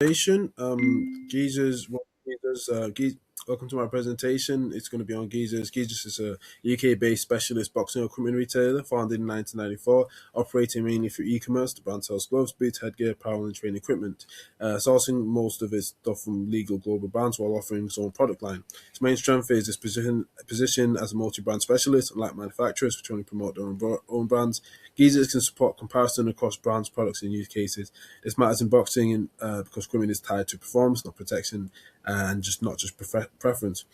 Presentation. Welcome to my presentation. It's going to be on Geezers. Geezers is a UK-based specialist boxing equipment retailer founded in 1994, operating mainly through e-commerce. The brand sells gloves, boots, headgear, apparel, and training equipment, sourcing most of its stuff from legal global brands while offering its own product line. Its main strength is its position as a multi-brand specialist, unlike manufacturers which only promote their own brands. Geezers can support comparison across brands, products, and use cases. This matters in boxing because equipment is tied to performance, not protection, and not just preference.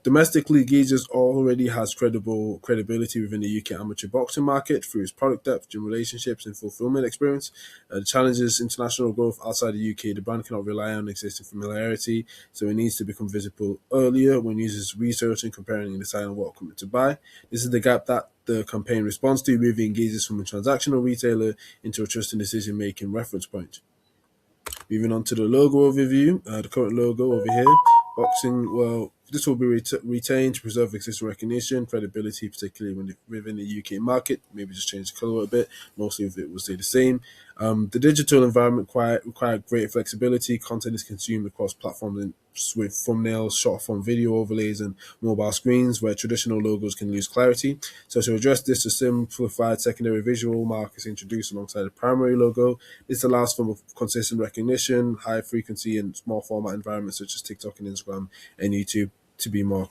Domestically, Geezers already has credibility within the UK amateur boxing market through its product depth, gym relationships, and fulfillment experience. The challenge is international growth outside the UK. The brand cannot rely on existing familiarity, so it needs to become visible earlier when users research and comparing and deciding what equipment to buy. This is the gap that the campaign responds to, moving Geezers from a transactional retailer into a trusted decision-making reference point. Moving on to the logo overview, the current logo over here. Boxing, well, this will be retained to preserve existing recognition, credibility, particularly within the UK market. Maybe just change the color a bit. Mostly of it will stay the same. The digital environment require greater flexibility. Content is consumed across platforms with thumbnails, short form video overlays, and mobile screens where traditional logos can lose clarity. So to address this, a simplified secondary visual mark is introduced alongside the primary logo. This allows for consistent recognition, high frequency, and small format environments such as TikTok and Instagram and YouTube to be more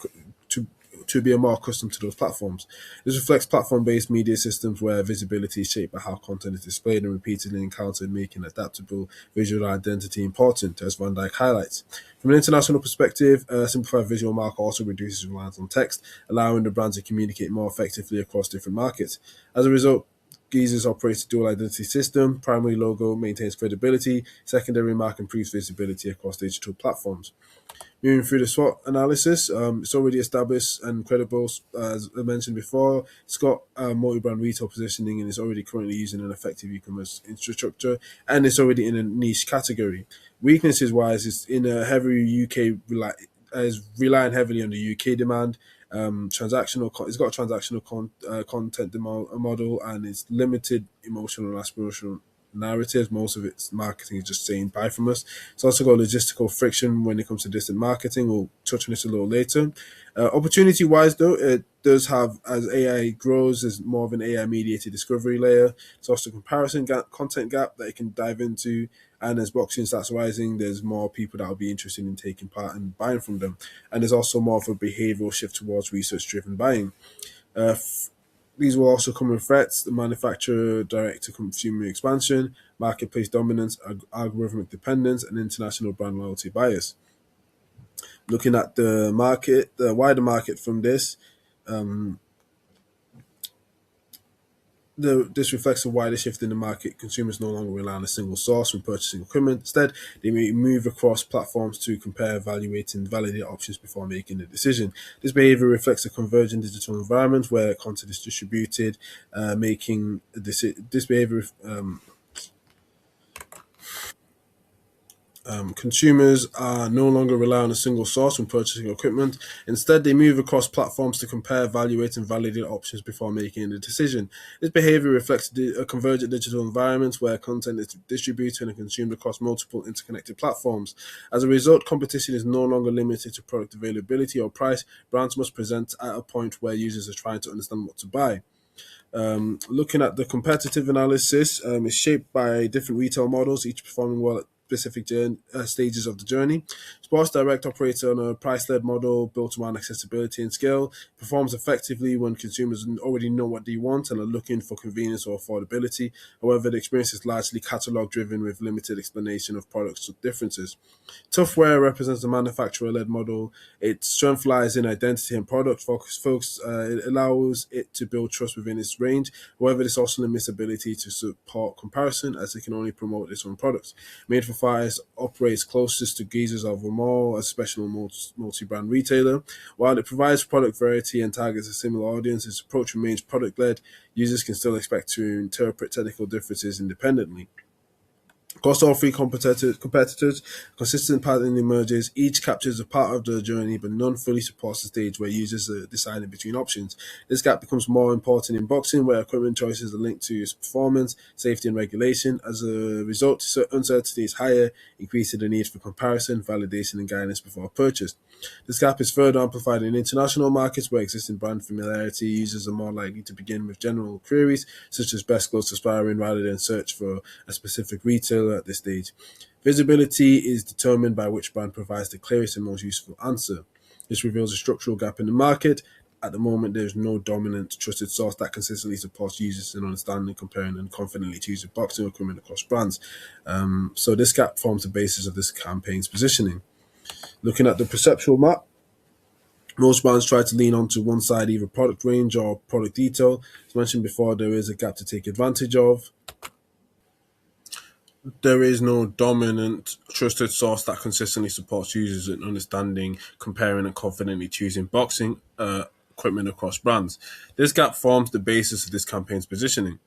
to to be more accustomed to those platforms. This reflects platform-based media systems where visibility is shaped by how content is displayed and repeatedly encountered, making adaptable visual identity important, as Van Dyke highlights. From an international perspective, a simplified visual mark also reduces reliance on text, allowing the brand to communicate more effectively across different markets. As a result, Geezers operates a dual identity system. Primary logo maintains credibility. Secondary mark improves visibility across digital platforms. Moving through the SWOT analysis, it's already established and credible, as I mentioned before. It's got multi-brand retail positioning and is already currently using an effective e-commerce infrastructure, and it's already in a niche category. Weaknesses wise, it's in a heavy is relying heavily on the UK demand. It's got a content demand model, and it's limited emotional and aspirational narratives. Most of its marketing is just saying buy from us. It's also got logistical friction when it comes to distant marketing. We'll touch on this a little later. Opportunity wise, though, it does have, as AI grows, there's more of an AI mediated discovery layer. It's also a content gap that it can dive into. And as boxing starts rising, there's more people that will be interested in taking part and buying from them. And there's also more of a behavioral shift towards research driven buying. Uh, these will also come with threats: the manufacturer direct to consumer expansion, marketplace dominance, algorithmic dependence, and international brand loyalty bias. Looking at the wider market from this, um, this reflects a wider shift in the market. Consumers no longer rely on a single source when purchasing equipment. Instead, they may move across platforms to compare, evaluate, and validate options before making a decision. This behavior reflects a convergent digital environment where content is distributed, making this behavior consumers are no longer rely on a single source when purchasing equipment. Instead, they move across platforms to compare, evaluate, and validate options before making a decision. This behavior reflects a convergent digital environment where content is distributed and consumed across multiple interconnected platforms. As a result, competition is no longer limited to product availability or price. Brands must present at a point where users are trying to understand what to buy. Looking at the competitive analysis, is shaped by different retail models, each performing well at specific stages of the journey. Sports Direct operates on a price-led model built around accessibility and scale, performs effectively when consumers already know what they want and are looking for convenience or affordability. However, the experience is largely catalog-driven with limited explanation of products differences. Toughware represents a manufacturer-led model. Its strength lies in identity and product focus. It allows it to build trust within its range. However, this also limits ability to support comparison as it can only promote its own products. Made for Fires operates closest to Geezers of Mall, a special multi-brand retailer. While it provides product variety and targets a similar audience, its approach remains product-led. Users can still expect to interpret technical differences independently. Across all three competitors, consistent pattern emerges. Each captures a part of the journey, but none fully supports the stage where users are deciding between options. This gap becomes more important in boxing, where equipment choices are linked to its performance, safety, and regulation. As a result, uncertainty is higher, increasing the need for comparison, validation, and guidance before purchase. This gap is further amplified in international markets, where existing brand familiarity users are more likely to begin with general queries, such as best close to sparring, rather than search for a specific retailer at this stage. Visibility is determined by which brand provides the clearest and most useful answer. This reveals a structural gap in the market. At the moment, there is no dominant trusted source that consistently supports users in understanding, comparing, and confidently choosing boxing equipment across brands. So this gap forms the basis of this campaign's positioning. Looking at the perceptual map, most brands try to lean onto one side, either product range or product detail. As mentioned before, there is a gap to take advantage of. There is no dominant trusted source that consistently supports users in understanding, comparing, and confidently choosing boxing equipment across brands. This gap forms the basis of this campaign's positioning.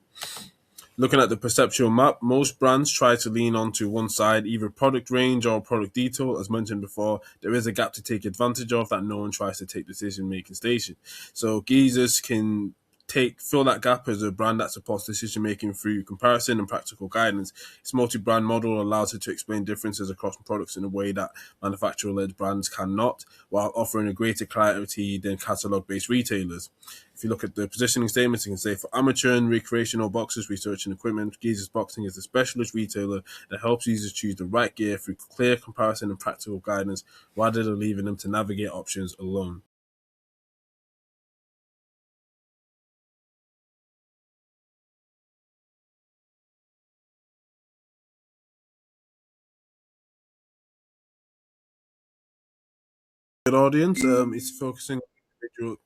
Looking at the perceptual map, most brands try to lean onto one side, either product range or product detail. As mentioned before, there is a gap to take advantage of that no one tries to take decision making station. So Geezers can take fill that gap as a brand that supports decision making through comparison and practical guidance. Its multi-brand model allows it to explain differences across products in a way that manufacturer-led brands cannot, while offering a greater clarity than catalog-based retailers. If you look at the positioning statements, you can say for amateur and recreational boxers, research and equipment, Geezers Boxing is a specialist retailer that helps users choose the right gear through clear comparison and practical guidance rather than leaving them to navigate options alone. Good audience is focusing on individual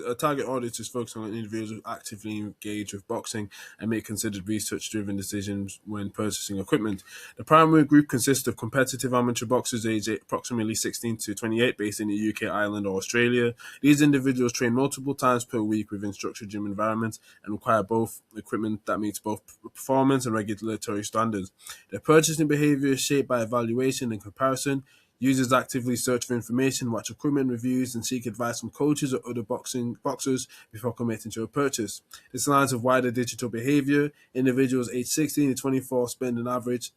a target audience is focusing on individuals who actively engage with boxing and make considered research-driven decisions when purchasing equipment. The primary group consists of competitive amateur boxers aged approximately 16 to 28, based in the UK, Ireland, or Australia. These individuals train multiple times per week within structured gym environments and require both equipment that meets both performance and regulatory standards. Their purchasing behavior is shaped by evaluation and comparison. Users actively search for information, watch equipment reviews, and seek advice from coaches or other boxers before committing to a purchase. This aligns with wider digital behavior. Individuals aged 16 to 24 spend an average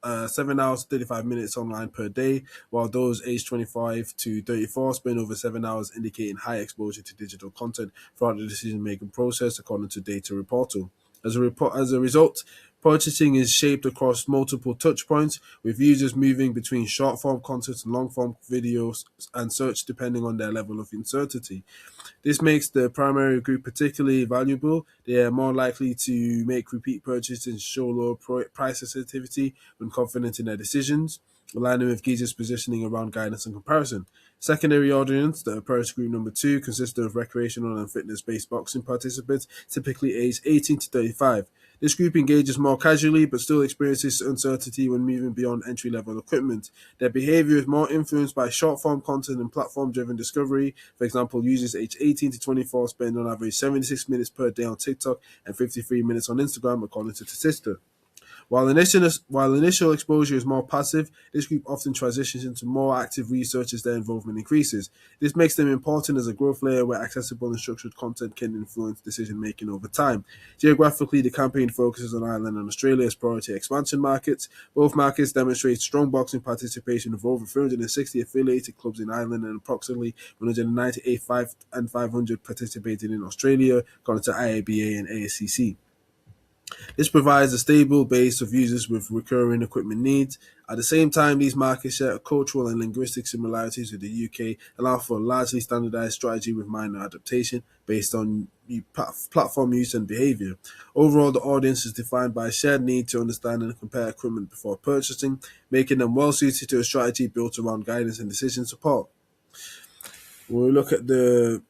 7 hours 35 minutes online per day, while those aged 25 to 34 spend over 7 hours, indicating high exposure to digital content throughout the decision making process, according to Data Reportal. As a result, purchasing is shaped across multiple touch points, with users moving between short form content and long form videos and search depending on their level of uncertainty. This makes the primary group particularly valuable. They are more likely to make repeat purchases and show lower price sensitivity when confident in their decisions, aligning with Giza's positioning around guidance and comparison. Secondary audience, the purchase group number two, consists of recreational and fitness-based boxing participants, typically aged 18 to 35. This group engages more casually but still experiences uncertainty when moving beyond entry level equipment. Their behavior is more influenced by short form content and platform driven discovery. For example, users aged 18 to 24 spend on average 76 minutes per day on TikTok and 53 minutes on Instagram, according to Statista. While initial exposure is more passive, this group often transitions into more active research as their involvement increases. This makes them important as a growth layer where accessible and structured content can influence decision making over time. Geographically, the campaign focuses on Ireland and Australia as priority expansion markets. Both markets demonstrate strong boxing participation with over 360 affiliated clubs in Ireland and approximately 198 and 500 participating in Australia, according to IABA and ASCC. This provides a stable base of users with recurring equipment needs. At the same time, these markets share cultural and linguistic similarities with the UK, allowing for a largely standardized strategy with minor adaptation based on platform use and behavior. Overall, the audience is defined by a shared need to understand and compare equipment before purchasing, making them well suited to a strategy built around guidance and decision support. When we look at the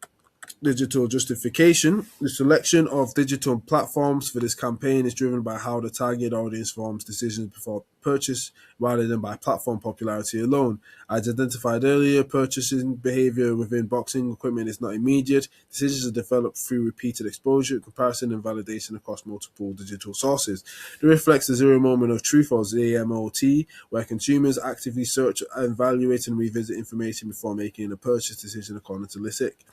digital justification. The selection of digital platforms for this campaign is driven by how the target audience forms decisions before purchase rather than by platform popularity alone. As identified earlier, purchasing behavior within boxing equipment is not immediate. Decisions are developed through repeated exposure, comparison, and validation across multiple digital sources. It reflects the zero moment of truth, or ZMOT, where consumers actively search, evaluate, and revisit information before making a purchase decision according to LISIC.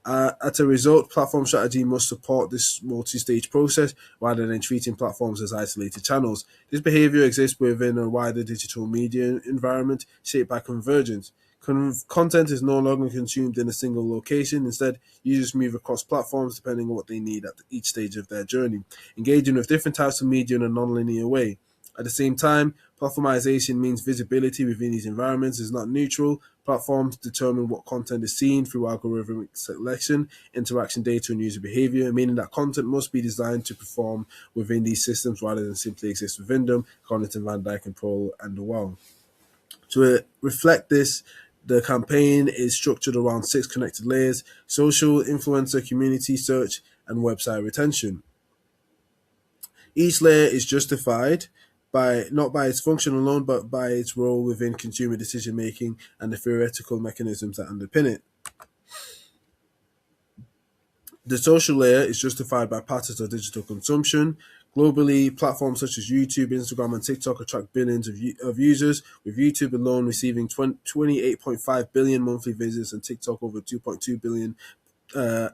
As a result, platform strategy must support this multi-stage process rather than treating platforms as isolated channels. This behavior exists within a wider digital media environment shaped by convergence. Content is no longer consumed in a single location. Instead, users move across platforms depending on what they need at each stage of their journey, engaging with different types of media in a non-linear way. At the same time, platformization means visibility within these environments is not neutral. Platforms determine what content is seen through algorithmic selection, interaction data, and user behavior, meaning that content must be designed to perform within these systems rather than simply exist within them, according to Van Dyke and Paul and Dewell. To reflect this, the campaign is structured around 6 connected layers: social, influencer, community, search, and website retention. Each layer is justified by not by its function alone, but by its role within consumer decision making and the theoretical mechanisms that underpin it. The social layer is justified by patterns of digital consumption. Globally, platforms such as YouTube, Instagram, and TikTok attract billions of users, with YouTube alone receiving 28.5 billion monthly visits and TikTok over 2.2 billion uh,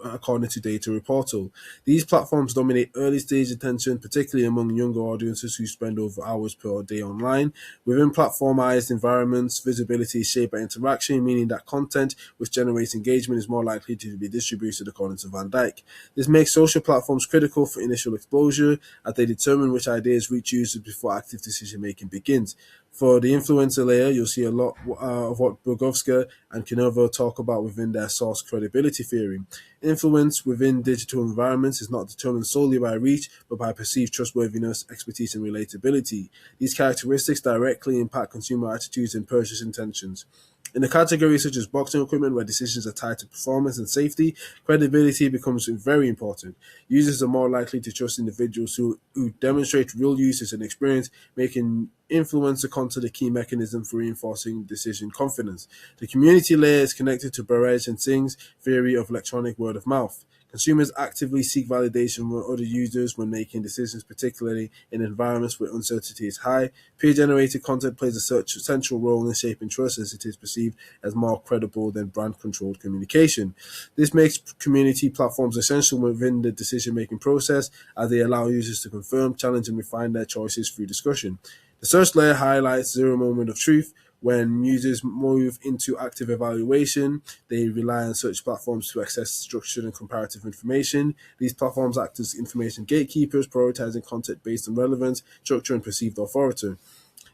according to Data Reportal. These platforms dominate early stage attention, particularly among younger audiences who spend over hours per day online. Within platformized environments, visibility is shaped by interaction, meaning that content which generates engagement is more likely to be distributed, according to Van Dyke. This makes social platforms critical for initial exposure, as they determine which ideas reach users before active decision making begins. For the influencer layer, you'll see a lot of what Bogovska and Canova talk about within their source credibility theory. Influence within digital environments is not determined solely by reach, but by perceived trustworthiness, expertise, and relatability. These characteristics directly impact consumer attitudes and purchase intentions. In a category such as boxing equipment, where decisions are tied to performance and safety, credibility becomes very important. Users are more likely to trust individuals who demonstrate real usage and experience, making influencer content a key mechanism for reinforcing decision confidence. The community layer is connected to Barrage and Singh's theory of electronic word of mouth. Consumers actively seek validation from other users when making decisions, particularly in environments where uncertainty is high. Peer-generated content plays a central role in shaping trust, as it is perceived as more credible than brand-controlled communication. This makes community platforms essential within the decision-making process, as they allow users to confirm, challenge, and refine their choices through discussion. The search layer highlights zero moment of truth. When users move into active evaluation, they rely on search platforms to access structured and comparative information. These platforms act as information gatekeepers, prioritizing content based on relevance, structure, and perceived authority.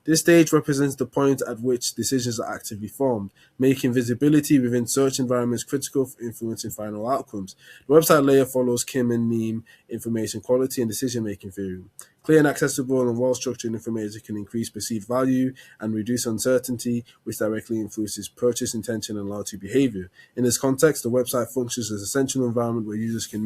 This stage represents the point at which decisions are actively formed, making visibility within search environments critical for influencing final outcomes. The website layer follows Kim and Neem information quality and decision-making theory. Clear and accessible and well-structured information can increase perceived value and reduce uncertainty, which directly influences purchase intention and loyalty behavior. In this context, the website functions as a central environment where users can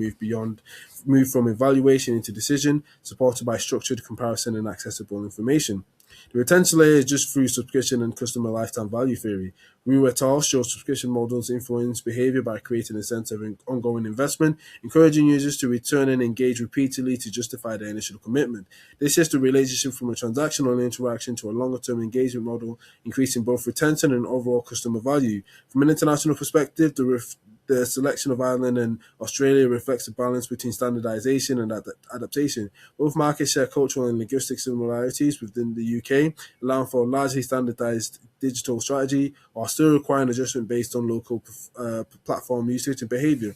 move from evaluation into decision, supported by structured comparison and accessible information. The retention layer is just through subscription and customer lifetime value theory. Wu et al. Shows subscription models influence behavior by creating a sense of ongoing investment, encouraging users to return and engage repeatedly to justify their initial commitment. This shifts the relationship from a transactional interaction to a longer-term engagement model, increasing both retention and overall customer value. From an international perspective, the selection of Ireland and Australia reflects a balance between standardization and adaptation. Both markets share cultural and linguistic similarities within the UK, allowing for a largely standardized digital strategy, while still requiring adjustment based on local platform usage and behavior.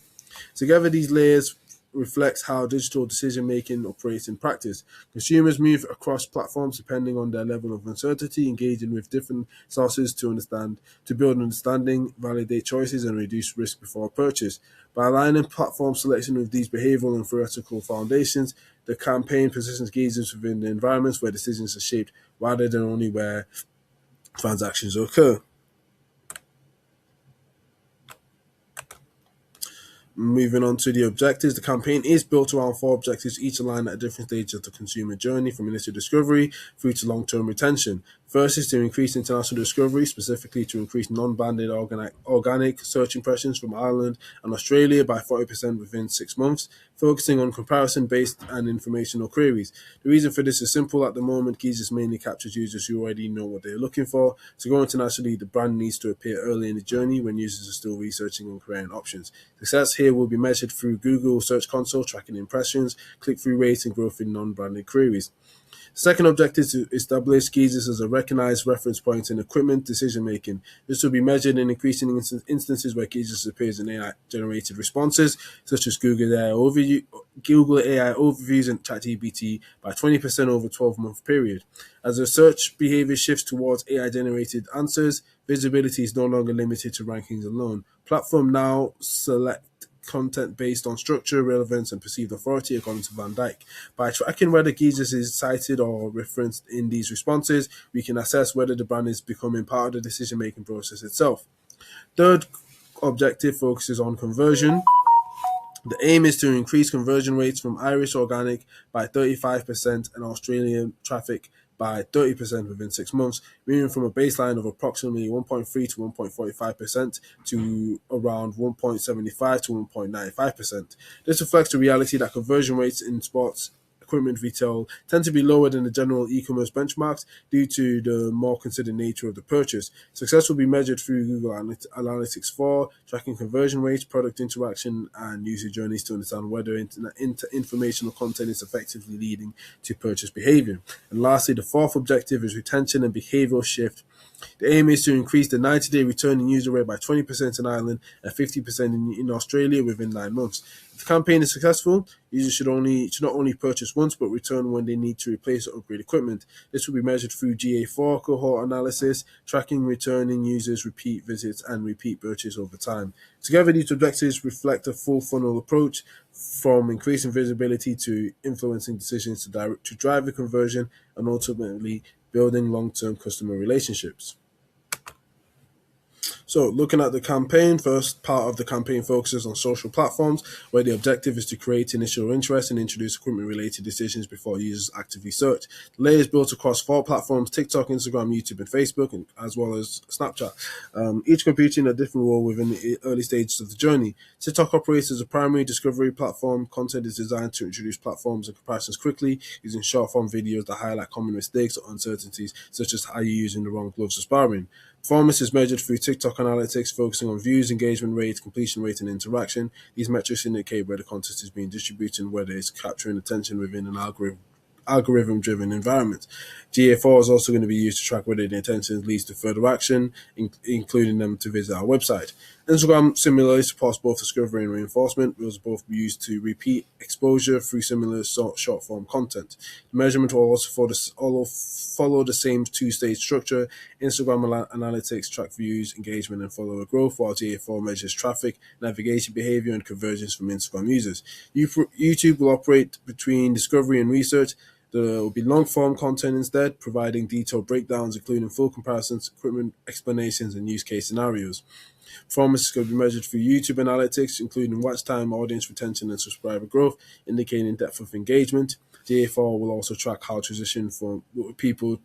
Together, these layers reflects how digital decision-making operates in practice. Consumers move across platforms depending on their level of uncertainty, engaging with different sources to build understanding, validate choices, and reduce risk before purchase. By aligning platform selection with these behavioral and theoretical foundations, the campaign positions users within the environments where decisions are shaped rather than only where transactions occur. Moving on to the objectives, the campaign is built around four objectives, each aligned at different stages of the consumer journey, from initial discovery through to long-term retention. First is to increase international discovery, specifically to increase non-banded organic search impressions from Ireland and Australia by 40% within 6 months, focusing on comparison-based and informational queries. The reason for this is simple. At the moment, Geezus mainly captures users who already know what they're looking for. To go internationally, the brand needs to appear early in the journey when users are still researching and creating options. Success here will be measured through Google Search Console, tracking impressions, click-through rates, and growth in non-branded queries. Second objective is to establish Geezus as a recognized reference point in equipment decision making. This will be measured in increasing instances where Geezus appears in AI-generated responses, such as Google AI overviews and ChatGPT by 20% over a 12-month period. As the search behavior shifts towards AI-generated answers, visibility is no longer limited to rankings alone. Platform now select content based on structure, relevance, and perceived authority, according to Van Dyke. By tracking whether Geezus is cited or referenced in these responses, we can assess whether the brand is becoming part of the decision-making process itself. Third objective focuses on conversion. The aim is to increase conversion rates from Irish organic by 35% and Australian traffic by 30% within 6 months, moving from a baseline of approximately 1.3 to 1.45% to around 1.75 to 1.95%. This reflects the reality that conversion rates in sports equipment retail tend to be lower than the general e-commerce benchmarks due to the more considered nature of the purchase. Success will be measured through Google Analytics 4, tracking conversion rates, product interaction, and user journeys to understand whether informational content is effectively leading to purchase behavior. And lastly, the fourth objective is retention and behavioral shift. The aim is to increase the 90-day returning user rate by 20% in Ireland and 50% in Australia within 9 months. If the campaign is successful, users should not only purchase once but return when they need to replace or upgrade equipment. This will be measured through GA4 cohort analysis, tracking returning users, repeat visits, and repeat purchase over time. Together, these objectives reflect a full funnel approach, from increasing visibility to influencing decisions to drive the conversion and ultimately building long-term customer relationships. So, looking at the campaign, first part of the campaign focuses on social platforms, where the objective is to create initial interest and introduce equipment-related decisions before users actively search. The layer is built across 4 platforms: TikTok, Instagram, YouTube, and Facebook, as well as Snapchat, each competing a different role within the early stages of the journey. TikTok operates as a primary discovery platform. Content is designed to introduce platforms and comparisons quickly, using short-form videos that highlight common mistakes or uncertainties, such as how you're using the wrong gloves or sparring. Performance is measured through TikTok analytics, focusing on views, engagement rate, completion rate, and interaction. These metrics indicate where the content is being distributed and whether it's capturing attention within an algorithm-driven environment. GA4 is also going to be used to track whether the intention leads to further action, including them to visit our website. Instagram similarly supports both discovery and reinforcement. Those both be used to repeat exposure through similar short-form content. The measurement will also follow the same 2-stage structure. Instagram analytics track views, engagement, and follower growth, while GA4 measures traffic, navigation behavior, and conversions from Instagram users. YouTube will operate between discovery and research. There will be long-form content instead, providing detailed breakdowns, including full comparisons, equipment explanations, and use case scenarios. Performance is going to be measured through YouTube analytics, including watch time, audience retention, and subscriber growth, indicating depth of engagement. GA4 will also track how people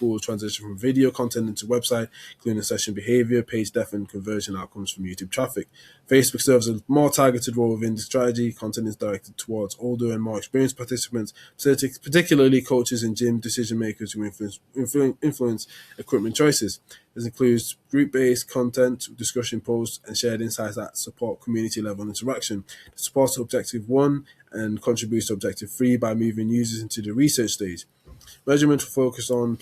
will transition from video content into website, including session behavior, page depth, and conversion outcomes from YouTube traffic. Facebook serves a more targeted role within the strategy. Content is directed towards older and more experienced participants, particularly coaches and gym decision makers who influence equipment choices. This includes group-based content, discussion posts, and shared insights that support community-level interaction. It supports Objective 1 and contributes to Objective 3 by moving users into the research stage. Measurement will focus on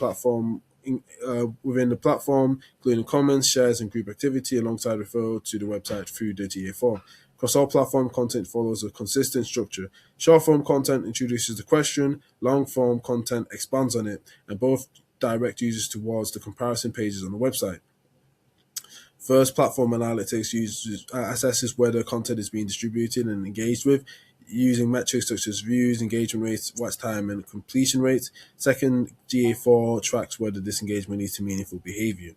within the platform, including comments, shares, and group activity, alongside referral to the website through the GA4. Across all platform, content follows a consistent structure. Short-form content introduces the question, long-form content expands on it, and both direct users towards the comparison pages on the website. First, platform analytics assesses whether content is being distributed and engaged with, using metrics such as views, engagement rates, watch time, and completion rates. Second, GA4 tracks whether this engagement leads to meaningful behavior.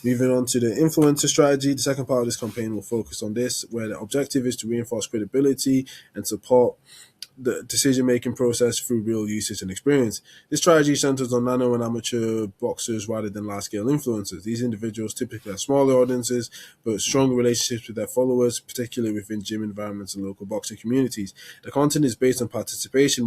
Moving on to the influencer strategy, the second part of this campaign will focus on this, where the objective is to reinforce credibility and support the decision-making process through real usage and experience. This strategy centers on nano and amateur boxers rather than large-scale influencers. These individuals typically have smaller audiences, but strong relationships with their followers, particularly within gym environments and local boxing communities. The content is based on participation